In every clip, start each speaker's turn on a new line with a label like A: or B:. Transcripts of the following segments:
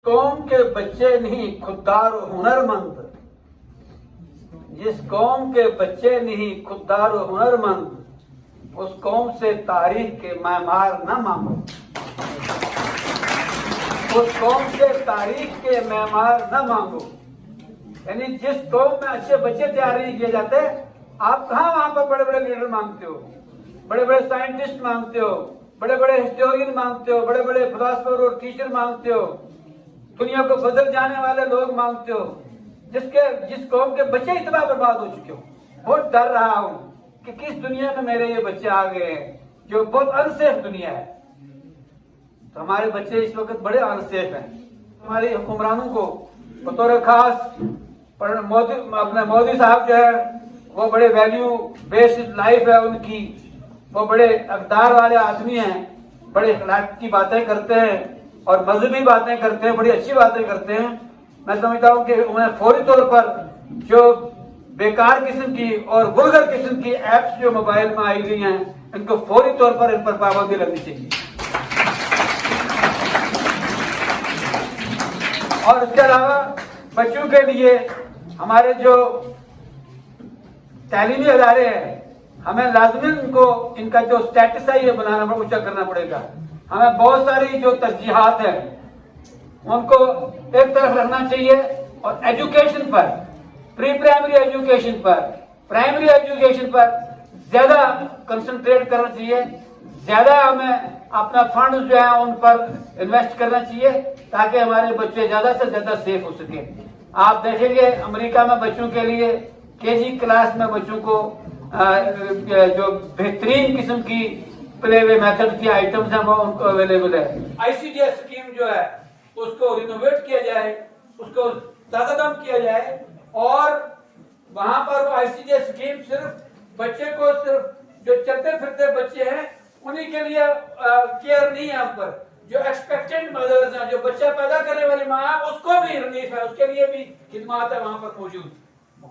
A: قوم کے بچے نہیں خوددار و ہنرمند، جس قوم کے بچے نہیں خوددار و ہنرمند، اس قوم سے تاریخ کے معمار نہ مانگو، اس قوم سے تاریخ کے معمار نہ مانگو۔ یعنی جس قوم میں اچھے بچے تیار نہیں کیے جاتے، آپ کہاں وہاں پر بڑے بڑے لیڈر مانگتے ہو، بڑے بڑے سائنٹسٹ مانگتے ہو، بڑے بڑے ہسٹورین مانگتے ہو، بڑے بڑے فلاسفر اور ٹیچر مانگتے ہو، دنیا کو بدل جانے والے لوگ مانگتے ہو، جس قوم کے بچے اتنا برباد ہو چکے ہو۔ بہت ڈر رہا ہوں کہ کس دنیا میں میرے یہ بچے آ گئے ہیں جو بہت انسیف دنیا ہے۔ تو ہمارے بچے اس وقت بڑے انسیف ہیں۔ ہماری حکمرانوں کو بطور خاص اپنے مودی صاحب جو ہے وہ بڑے ویلیو بیسڈ لائف ہے ان کی، وہ بڑے اقدار والے آدمی ہیں، بڑے اخلاق کی باتیں کرتے ہیں اور مذہبی باتیں کرتے ہیں، بڑی اچھی باتیں کرتے ہیں۔ میں سمجھتا ہوں کہ انہیں فوری طور پر جو بیکار قسم کی اور وulgar قسم کی ایپس جو موبائل میں آئی ہوئی ہیں، ان کو فوری طور پر ان پر پابندی لگنی چاہیے۔ اور اس کے علاوہ بچوں کے لیے ہمارے جو تعلیمی ادارے ہیں، ہمیں لازماً ان کا جو سٹیٹس ہے یہ بنانا اونچا کرنا پڑے گا۔ ہمیں بہت ساری جو ترجیحات ہیں ان کو ایک طرف رکھنا چاہیے اور ایجوکیشن پر، پری پرائمری ایجوکیشن پر، پرائمری ایجوکیشن پر زیادہ کنسنٹریٹ کرنا چاہیے، زیادہ ہمیں اپنا فنڈ جو ہیں ان پر انویسٹ کرنا چاہیے تاکہ ہمارے بچے زیادہ سے زیادہ سیف ہو سکیں۔ آپ دیکھیں گے امریکہ میں بچوں کے لیے KG کلاس میں بچوں کو جو بہترین قسم کی پلے وے میتھڈ کی آئٹمز ہیں وہ ان کو اویلیبل ہے۔ ICDS اسکیم جو ہے اس کو رینوویٹ کیا جائے، اس کو زیادہ دم کیا جائے، اور وہاں پر وہ ICDS اسکیم صرف بچے کو، صرف جو چلتے پھرتے بچے ہیں انہی کے لیے کیئر نہیں ہے، ہم پر جو ایکسپیکٹنٹ مدرز ہیں، جو بچہ پیدا کرنے والی ماں ہے اس کو بھی ریلیف ہے، اس کے لیے بھی خدمات ہے وہاں پر موجود۔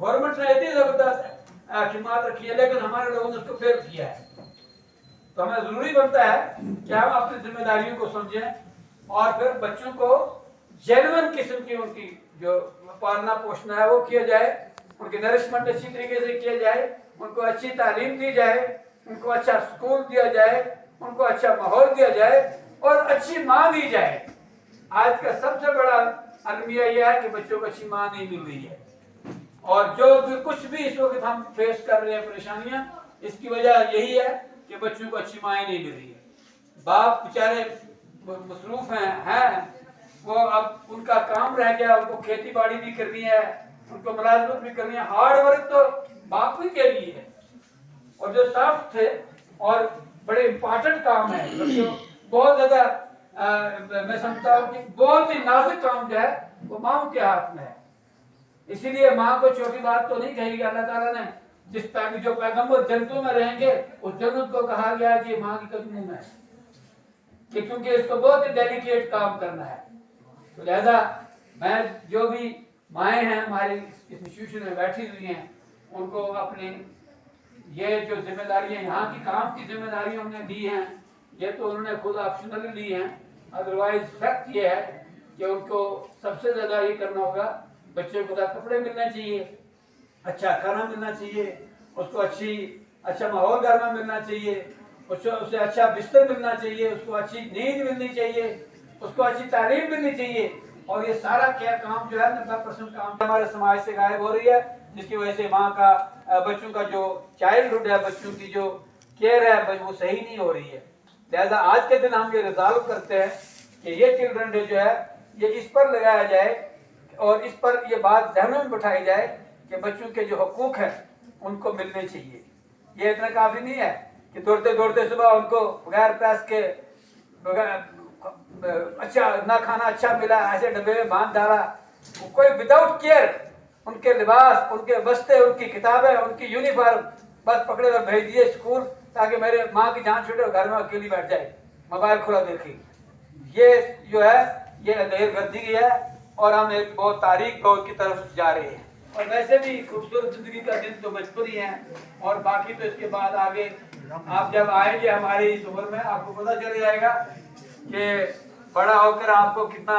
A: گورنمنٹ نے اتنی زبردست خدمات رکھی ہے لیکن ہمارے لوگوں نے اس کو فیل کیا ہے۔ تو ہمیں ضروری بنتا ہے کہ ہم اپنی ذمہ داریوں کو سمجھیں اور پھر بچوں کو جینوئن قسم کی ان کی جو پالنا پوشنا ہے وہ کیا جائے، ان کی نرشمنٹ اچھی طریقے سے کیا جائے، ان کو اچھی تعلیم دی جائے، ان کو اچھا سکول دیا جائے، ان کو اچھا ماحول دیا جائے اور اچھی ماں دی جائے۔ آج کا سب سے بڑا المیہ یہ ہے کہ بچوں کو اچھی ماں نہیں مل رہی ہے، اور جو کچھ بھی اس وقت ہم فیس کر رہے ہیں پریشانیاں، اس کی وجہ یہی ہے کہ بچوں کو اچھی مائیں نہیں مل رہی ہے۔ باپ بیچارے مصروف ہیں، وہ اب ان کا کام رہ گیا، ان کو کھیتی باڑی بھی کرنی ہے، ان کو ملازمت بھی کرنی ہے، ہارڈ ورک تو باپ ہی کے لیے ہے، اور جو سافٹ تھے اور بڑے امپارٹنٹ کام ہے، بہت زیادہ میں سمجھتا ہوں کہ بہت ہی نازک کام جو ہے وہ ماں کے ہاتھ میں ہے۔ اسی لیے ماں کو چھوٹی بات تو نہیں کہی گئی۔ اللہ تعالیٰ نے جو پیغمبر جنتوں میں رہیں گے اس جنت کو کہا گیا کہ ماں کی قدموں میں ہے، کہ کیونکہ اس کو بہت ہی ڈیلیکیٹ کام کرنا ہے۔ تو لہذا میں جو بھی مائیں ہیں ہماری انسٹیٹیوشن میں بیٹھی ہوئی ہیں ان کو اپنی یہ جو ذمہ داریاں یہاں کی کام کی ذمہ داریاں ہم نے دی ہیں، یہ تو انہوں نے خود آپشنلی لی ہیں، ادروائز فیکٹ یہ ہے کہ ان کو سب سے زیادہ یہ کرنا ہوگا، بچے کو کپڑے ملنے چاہیے، اچھا کھانا ملنا چاہیے، اس کو اچھا ماحول گھر میں ملنا چاہیے، اسے اچھا بستر ملنا چاہیے، اس کو اچھی نیند ملنی چاہیے، اس کو اچھی تعلیم ملنی چاہیے۔ اور یہ سارا کیا کام جو ہے 90% کام ہمارے سماج سے غائب ہو رہی ہے، جس کی وجہ سے ماں کا بچوں کا جو چائلڈہڈ ہے، بچوں کی جو کیئر ہے وہ صحیح نہیں ہو رہی ہے۔ لہذا آج کے دن ہم یہ ریزالو کرتے ہیں کہ یہ چلڈرن ڈے جو ہے یہ اس پر لگایا جائے اور اس پر یہ بات ذہنوں میں بٹھائی جائے کہ بچوں کے جو حقوق ہیں ان کو ملنے چاہیے۔ یہ اتنا کافی نہیں ہے کہ دوڑتے دوڑتے صبح ان کو بغیر پریس کے اچھا نہ کھانا اچھا ملا ایسے ڈبے میں باندھ ڈالا، کوئی وداؤٹ کیئر ان کے لباس، ان کے بستے، ان کی کتابیں، ان کی یونیفارم بس پکڑے ہوئے بھیج دیے اسکول تاکہ میرے ماں کی جان چھوٹے گھر میں اکیلی بیٹھ جائے، موبائل کھلا دیکھی۔ یہ جو ہے یہ دہر گردی ہے اور ہم ایک بہت تاریخ دور کی طرف جا رہے ہیں۔ اور ویسے بھی خوبصورت زندگی کا دن تو بچپن ہی ہے، اور باقی تو اس کے بعد آگے آپ جب آئیں گے ہماری اس عمر میں آپ کو پتہ چل جائے گا کہ بڑا ہو کر آپ کو کتنا